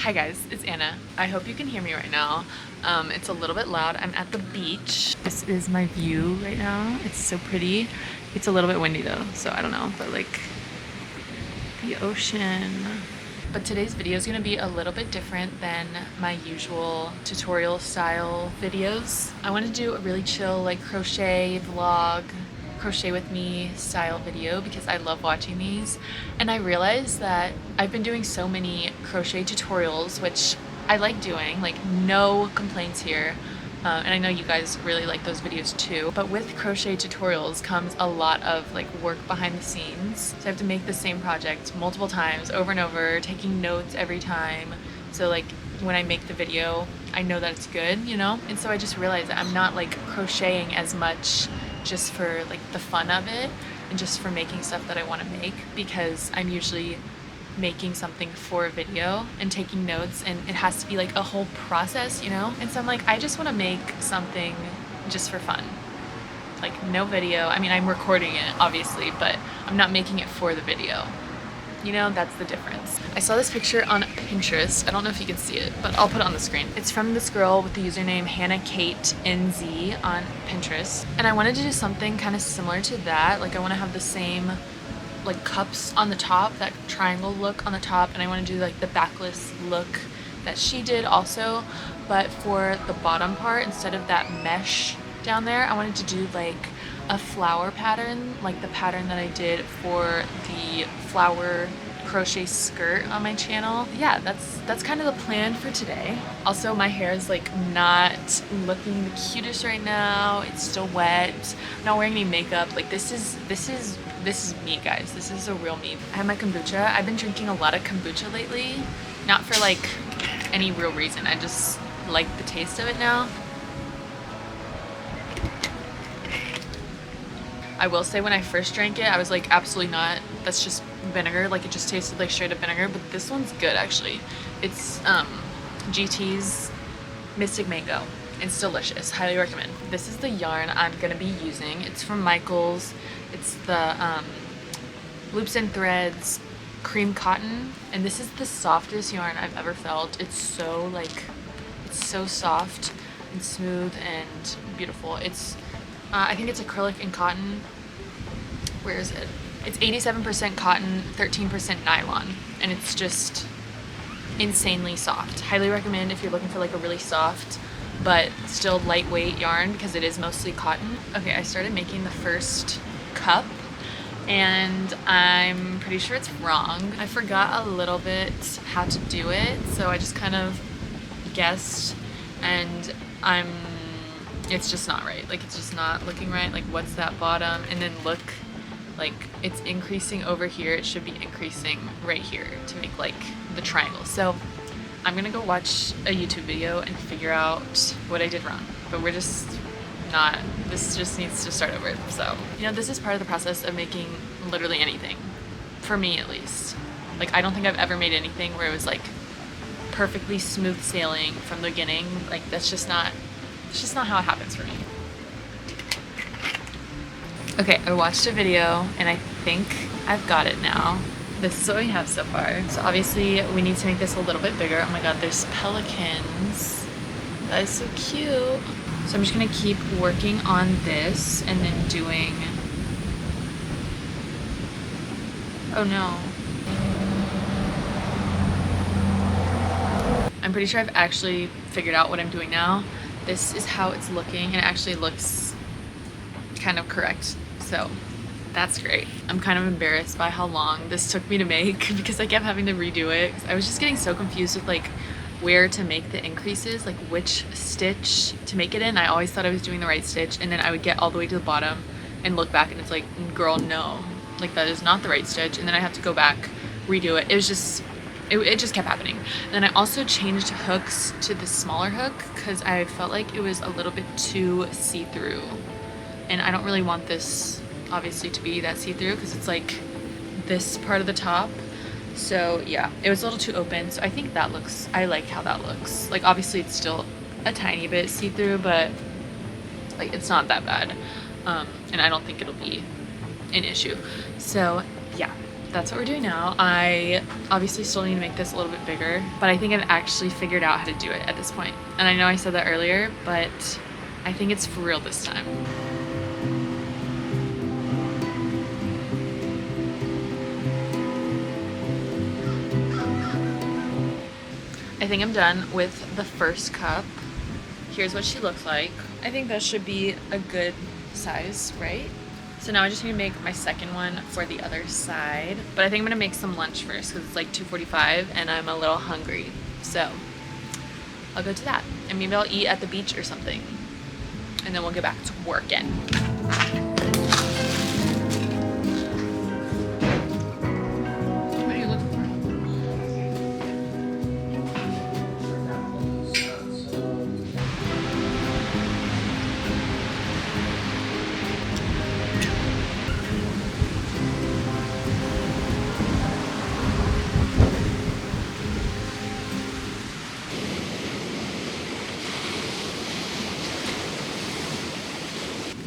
Hi guys, it's Anna. I hope you can hear me right now. It's a little bit loud. I'm at the beach. This is my view right now. It's so pretty. It's a little bit windy though, so I don't know, but like the ocean. But today's video is gonna be a little bit different than my usual tutorial style videos. I want to do a really chill like crochet vlog, crochet with me style video because I love watching these, and I realized that I've been doing so many crochet tutorials, which I like doing, like no complaints here, and I know you guys really like those videos too, but with crochet tutorials comes a lot of like work behind the scenes, so I have to make the same project multiple times over and over, taking notes every time, so like when I make the video I know that it's good, you know. And so I just realized that I'm not like crocheting as much just for like the fun of it and just for making stuff that I want to make, because I'm usually making something for a video and taking notes, and it has to be like a whole process, you know. And so I'm like, I just want to make something just for fun, like no video. I mean, I'm recording it obviously, but I'm not making it for the video, you know. That's the difference. I saw this picture on Pinterest. I don't know if you can see it, but I'll put it on the screen. It's from this girl with the username HannahKateNZ on Pinterest, and I wanted to do something kind of similar to that. Like I want to have the same like cups on the top, that triangle look on the top, and I want to do like the backless look that she did also, but for the bottom part, instead of that mesh down there, I wanted to do like a flower pattern, like the pattern that I did for the flower crochet skirt on my channel. Yeah, that's kind of the plan for today. Also, my hair is like not looking the cutest right now. It's still wet. I'm not wearing any makeup. Like this is me, guys. This is a real me. I have my kombucha. I've been drinking a lot of kombucha lately, not for like any real reason. I just like the taste of it now. I will say when I first drank it, I was like, absolutely not. That's just vinegar. Like it just tasted like straight up vinegar, but this one's good actually. It's GT's Mystic Mango. It's delicious. Highly recommend. This is the yarn I'm gonna be using. It's from Michaels. It's the Loops and Threads cream cotton, and this is the softest yarn I've ever felt. It's so like, it's so soft and smooth and beautiful. It's I think it's acrylic and cotton. Where is it? It's 87% cotton, 13% nylon, and it's just insanely soft. Highly recommend if you're looking for like a really soft but still lightweight yarn, because it is mostly cotton. Okay, I started making the first cup and I'm pretty sure it's wrong. I forgot a little bit how to do it, so I just kind of guessed, and it's just not right. Like it's just not looking right. Like what's that bottom? And then look, like it's increasing over here. It should be increasing right here to make like the triangle. So I'm gonna go watch a YouTube video and figure out what I did wrong. But we're just not, this just needs to start over. So, you know, this is part of the process of making literally anything. For me at least. Like I don't think I've ever made anything where it was like perfectly smooth sailing from the beginning. Like that's just not, it's just not how it happens for me. Okay, I watched a video and I think I've got it now. This is what we have so far. So obviously we need to make this a little bit bigger. Oh my god, there's pelicans. That is so cute. So I'm just gonna keep working on this and then doing, oh no. I'm pretty sure I've actually figured out what I'm doing now. This is how it's looking, and it actually looks kind of correct. So that's great. I'm kind of embarrassed by how long this took me to make because I kept having to redo it. I was just getting so confused with like where to make the increases, like which stitch to make it in. I always thought I was doing the right stitch, and then I would get all the way to the bottom and look back and it's like, girl, no, like that is not the right stitch, and then I have to go back, redo it. It was just, it just kept happening. And then I also changed hooks to the smaller hook because I felt like it was a little bit too see-through, and I don't really want this obviously to be that see-through because it's like this part of the top. So yeah, it was a little too open, so I think that looks, I like how that looks. Like obviously it's still a tiny bit see-through, but like it's not that bad, and I don't think it'll be an issue. So yeah, that's what we're doing now. I obviously still need to make this a little bit bigger, but I think I've actually figured out how to do it at this point. And I know I said that earlier, but I think it's for real this time. I think I'm done with the first cup. Here's what she looks like. I think that should be a good size, right? So now I just need to make my second one for the other side. But I think I'm gonna make some lunch first because it's like 2:45 and I'm a little hungry. So I'll go to that. And maybe I'll eat at the beach or something. And then we'll get back to working. What are you looking for?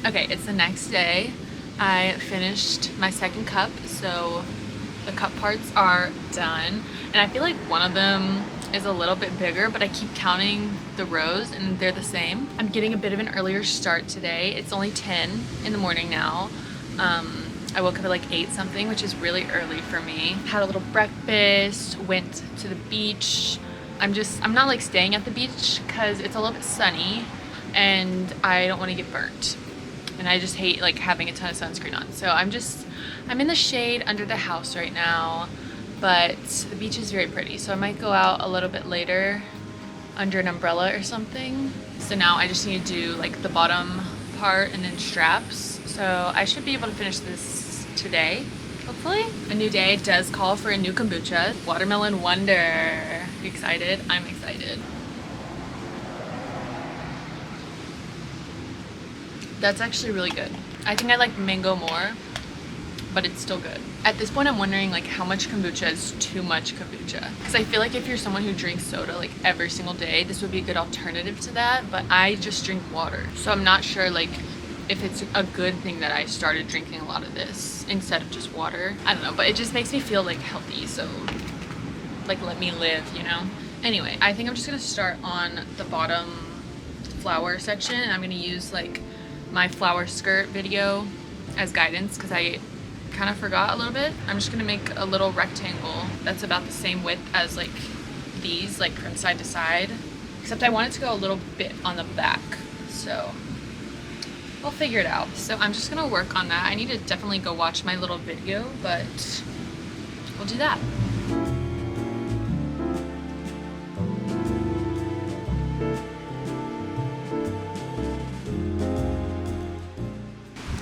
Okay, it's the next day. I finished my second cup, so the cup parts are done. And I feel like one of them is a little bit bigger, but I keep counting the rows and they're the same. I'm getting a bit of an earlier start today. It's only 10 in the morning now. I woke up at like 8 something, which is really early for me. Had a little breakfast, went to the beach. I'm not like staying at the beach because it's a little bit sunny and I don't want to get burnt. And I just hate like having a ton of sunscreen on. So I'm in the shade under the house right now, but the beach is very pretty. So I might go out a little bit later under an umbrella or something. So now I just need to do like the bottom part and then straps. So I should be able to finish this today, hopefully. A new day does call for a new kombucha. Watermelon Wonder. You excited? I'm excited. That's actually really good. I think I like mango more, but it's still good. At this point, I'm wondering like how much kombucha is too much kombucha. Because I feel like if you're someone who drinks soda like every single day, this would be a good alternative to that, but I just drink water. So I'm not sure like if it's a good thing that I started drinking a lot of this instead of just water. I don't know, but it just makes me feel like healthy, so like let me live, you know? Anyway, I think I'm just gonna start on the bottom flower section, and I'm gonna use like my flower skirt video as guidance because I kind of forgot a little bit. I'm just gonna make a little rectangle that's about the same width as like these, like from side to side, except I want it to go a little bit on the back, so we'll figure it out. So I'm just gonna work on that. I need to definitely go watch my little video, but we'll do that.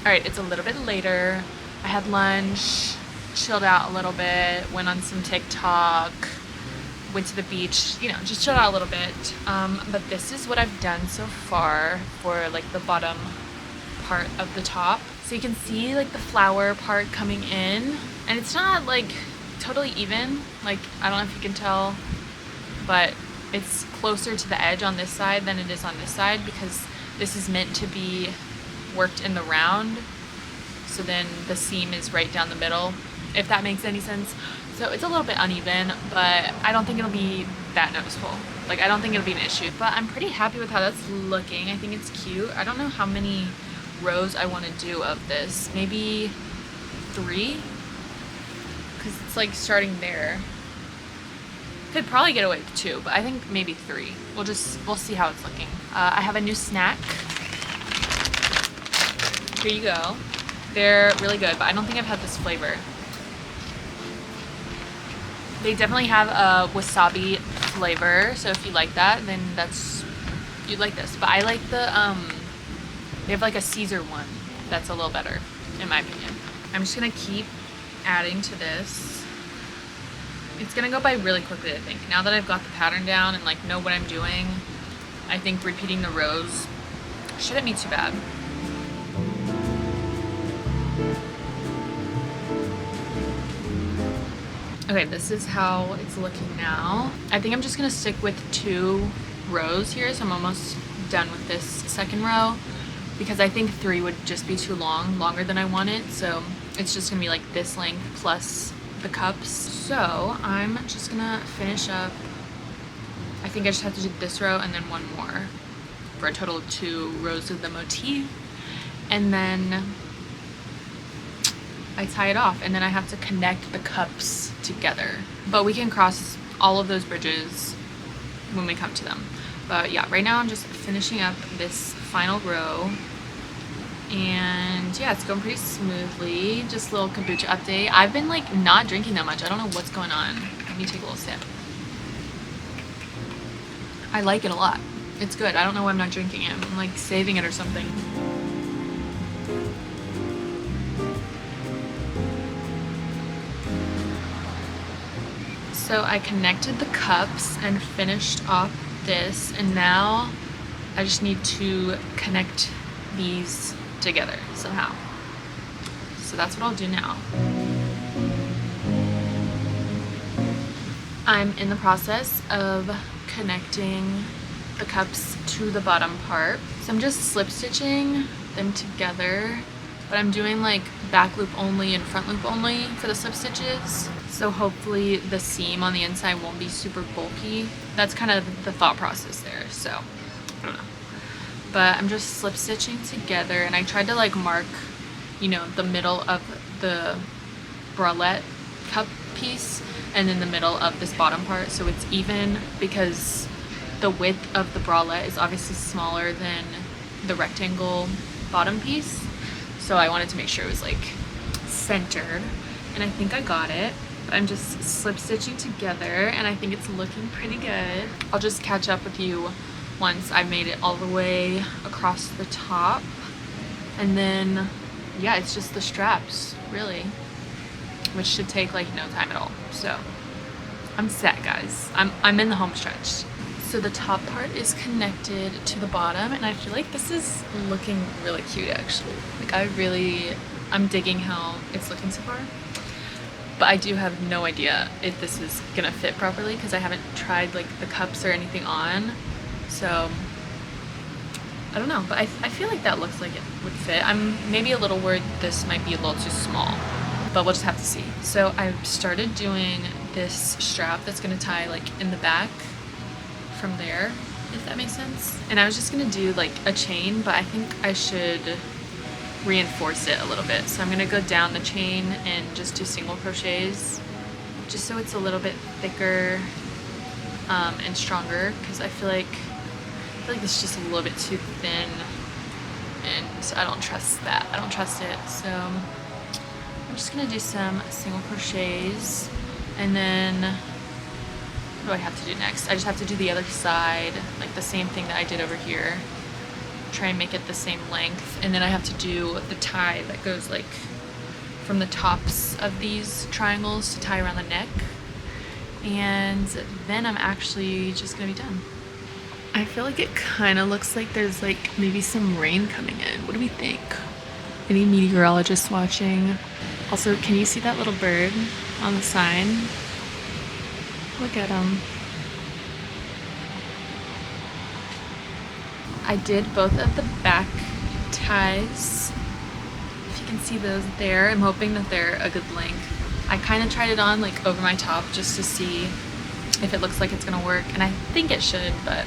All right, it's a little bit later. I had lunch, chilled out a little bit, went on some TikTok, went to the beach, you know, just chilled out a little bit. But this is what I've done so far for like the bottom part of the top. So you can see like the flower part coming in, and it's not like totally even. Like, I don't know if you can tell, but it's closer to the edge on this side than it is on this side because this is meant to be worked in the round, so then the seam is right down the middle, if that makes any sense. So it's a little bit uneven, but I don't think it'll be that noticeable. Like, I don't think it'll be an issue, but I'm pretty happy with how that's looking. I think it's cute. I don't know how many rows I want to do of this. Maybe 3, because it's like starting there. Could probably get away with 2, but I think maybe 3. We'll see how it's looking. I have a new snack. Here you go. They're really good, but I don't think I've had this flavor. They definitely have a wasabi flavor, so if you like that, then you'd like this. But I like the, they have like a Caesar one that's a little better, in my opinion. I'm just gonna keep adding to this. It's gonna go by really quickly, I think. Now that I've got the pattern down and like know what I'm doing, I think repeating the rows shouldn't be too bad. Okay, this is how it's looking now. I think I'm just gonna stick with 2 rows here, so I'm almost done with this second row because I think 3 would just be too long, longer than I want it. So it's just gonna be like this length plus the cups. So I'm just gonna finish up. I think I just have to do this row and then one more for a total of 2 rows of the motif. And then I tie it off, and then I have to connect the cups together. But we can cross all of those bridges when we come to them. But yeah, right now I'm just finishing up this final row. And yeah, it's going pretty smoothly. Just a little kombucha update. I've been like not drinking that much. I don't know what's going on. Let me take a little sip. I like it a lot. It's good. I don't know why I'm not drinking it. I'm like saving it or something. So I connected the cups and finished off this, and now I just need to connect these together somehow. So that's what I'll do now. I'm in the process of connecting the cups to the bottom part. So I'm just slip stitching them together, but I'm doing like back loop only and front loop only for the slip stitches. So hopefully the seam on the inside won't be super bulky. That's kind of the thought process there. So I don't know. But I'm just slip stitching together, and I tried to like mark, you know, the middle of the bralette cup piece and then the middle of this bottom part so it's even, because the width of the bralette is obviously smaller than the rectangle bottom piece. So I wanted to make sure it was like centered, and I think I got it. But I'm just slip stitching together, and I think it's looking pretty good. I'll just catch up with you once I've made it all the way across the top. And then yeah, it's just the straps really, which should take like no time at all. So I'm set, guys. I'm in the home stretch. So the top part is connected to the bottom, and I feel like this is looking really cute actually. Like I'm digging how it's looking so far. But I do have no idea if this is gonna fit properly because I haven't tried like the cups or anything on. So I don't know, but I feel like that looks like it would fit. I'm maybe a little worried this might be a little too small, but we'll just have to see. So I've started doing this strap that's gonna tie like in the back from there, if that makes sense. And I was just gonna do like a chain, but I think I should reinforce it a little bit. So I'm gonna go down the chain and just do single crochets, just so it's a little bit thicker and stronger, because I feel like this is just a little bit too thin, and I don't trust that. I don't trust it. So I'm just gonna do some single crochets, and then what do I have to do next? I just have to do the other side, like the same thing that I did over here. Try and make it the same length, and then I have to do the tie that goes like from the tops of these triangles to tie around the neck, and then I'm actually just gonna be done. I feel like it kind of looks like there's like maybe some rain coming in. What do we think? Any meteorologists watching? Also, can you see that little bird on the sign? Look at him. I did both of the back ties. If you can see those there, I'm hoping that they're a good length. I kind of tried it on like over my top just to see if it looks like it's gonna work, and I think it should, but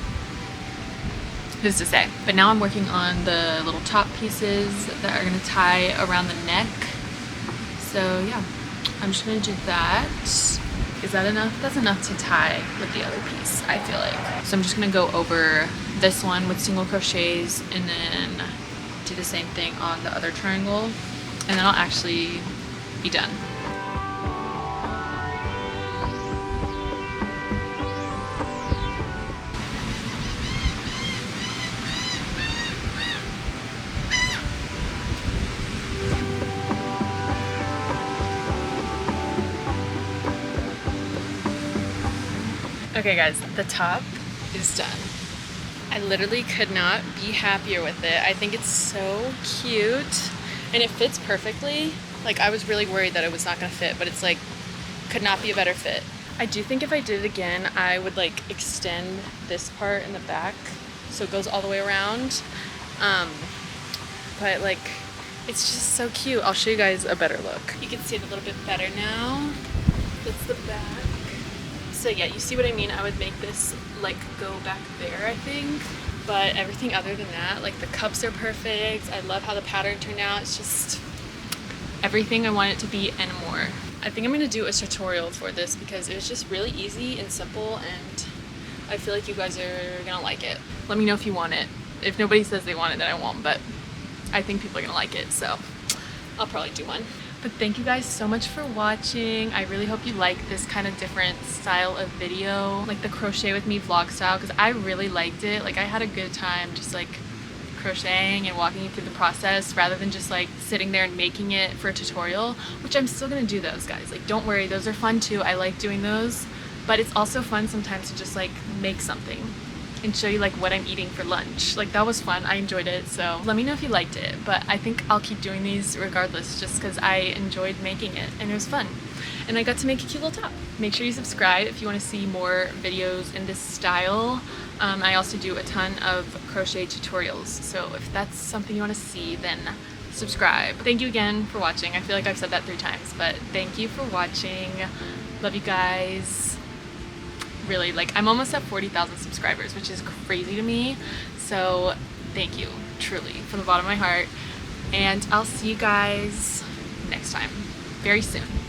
who's to say. But now I'm working on the little top pieces that are gonna tie around the neck. So yeah, I'm just gonna do that. Is that enough? That's enough to tie with the other piece, I feel like. So I'm just gonna go over this one with single crochets and then do the same thing on the other triangle, and then I'll actually be done. Okay guys, the top is done. I literally could not be happier with it. I think it's so cute and it fits perfectly. Like, I was really worried that it was not gonna fit, but it's like, could not be a better fit. I do think if I did it again, I would like extend this part in the back so it goes all the way around. But like, it's just so cute. I'll show you guys a better look. You can see it a little bit better now. That's the back. So yeah, you see what I mean? I would make this like go back there, I think. But everything other than that, like the cups are perfect. I love how the pattern turned out. It's just everything I want it to be and more. I think I'm gonna do a tutorial for this because it was just really easy and simple, and I feel like you guys are gonna like it. Let me know if you want it. If nobody says they want it, then I won't, but I think people are gonna like it, so I'll probably do one. But thank you guys so much for watching. I really hope you like this kind of different style of video, like the crochet with me vlog style, because I really liked it. Like I had a good time just like crocheting and walking you through the process rather than just like sitting there and making it for a tutorial, which I'm still gonna do those, guys. Like don't worry, those are fun too. I like doing those, but it's also fun sometimes to just like make something and show you like what I'm eating for lunch. Like that was fun. I enjoyed it. So let me know if you liked it, but I think I'll keep doing these regardless just because I enjoyed making it and it was fun. And I got to make a cute little top. Make sure you subscribe if you want to see more videos in this style. I also do a ton of crochet tutorials. So if that's something you want to see, then subscribe. Thank you again for watching. I feel like I've said that 3 times, but thank you for watching. Love you guys. Really, like I'm almost at 40,000 subscribers, which is crazy to me. So thank you, truly, from the bottom of my heart. And I'll see you guys next time, very soon.